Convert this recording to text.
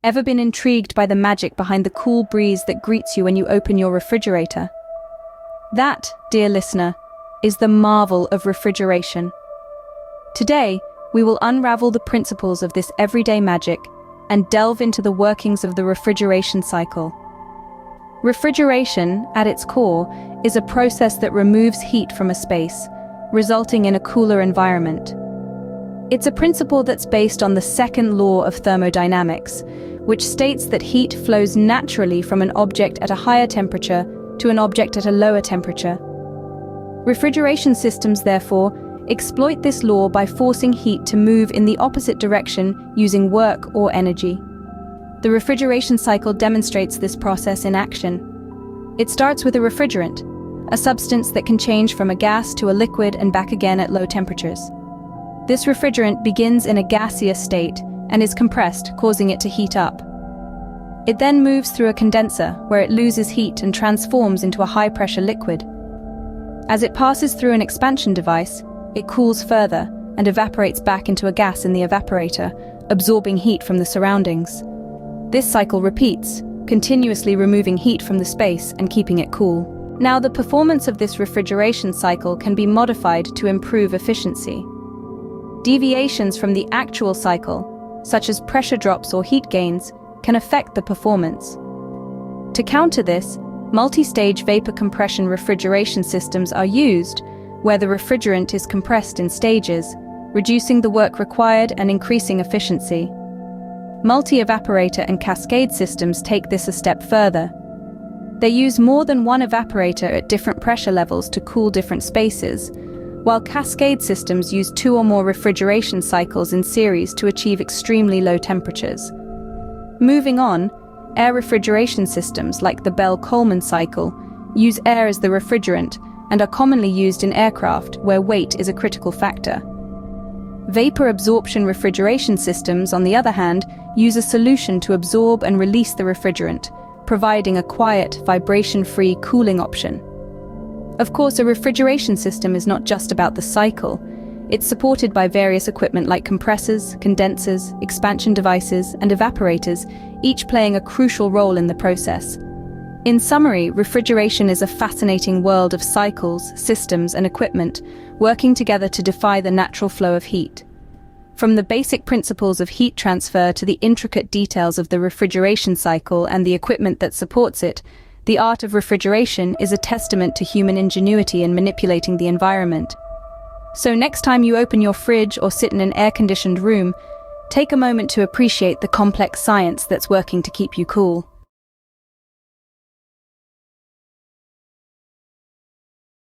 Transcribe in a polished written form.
Ever been intrigued by the magic behind the cool breeze that greets you when you open your refrigerator? That, dear listener, is the marvel of refrigeration. Today, we will unravel the principles of this everyday magic and delve into the workings of the refrigeration cycle. Refrigeration, at its core, is a process that removes heat from a space, resulting in a cooler environment. It's a principle that's based on the second law of thermodynamics, which states that heat flows naturally from an object at a higher temperature to an object at a lower temperature. Refrigeration systems, therefore, exploit this law by forcing heat to move in the opposite direction using work or energy. The refrigeration cycle demonstrates this process in action. It starts with a refrigerant, a substance that can change from a gas to a liquid and back again at low temperatures. This refrigerant begins in a gaseous state and is compressed, causing it to heat up. It then moves through a condenser, where it loses heat and transforms into a high-pressure liquid. As it passes through an expansion device, it cools further and evaporates back into a gas in the evaporator, absorbing heat from the surroundings. This cycle repeats, continuously removing heat from the space and keeping it cool. Now, the performance of this refrigeration cycle can be modified to improve efficiency. Deviations from the actual cycle, such as pressure drops or heat gains, can affect the performance. To counter this, multi-stage vapor compression refrigeration systems are used, where the refrigerant is compressed in stages, reducing the work required and increasing efficiency. Multi-evaporator and cascade systems take this a step further. They use more than one evaporator at different pressure levels to cool different spaces, while cascade systems use 2 or more refrigeration cycles in series to achieve extremely low temperatures. Moving on, air refrigeration systems like the Bell-Coleman cycle use air as the refrigerant and are commonly used in aircraft where weight is a critical factor. Vapor absorption refrigeration systems, on the other hand, use a solution to absorb and release the refrigerant, providing a quiet, vibration-free cooling option. Of course, a refrigeration system is not just about the cycle. It's supported by various equipment like compressors, condensers, expansion devices, and evaporators, each playing a crucial role in the process. In summary, refrigeration is a fascinating world of cycles, systems, and equipment, working together to defy the natural flow of heat. From the basic principles of heat transfer to the intricate details of the refrigeration cycle and the equipment that supports it, the art of refrigeration is a testament to human ingenuity in manipulating the environment. So next time you open your fridge or sit in an air-conditioned room, take a moment to appreciate the complex science that's working to keep you cool.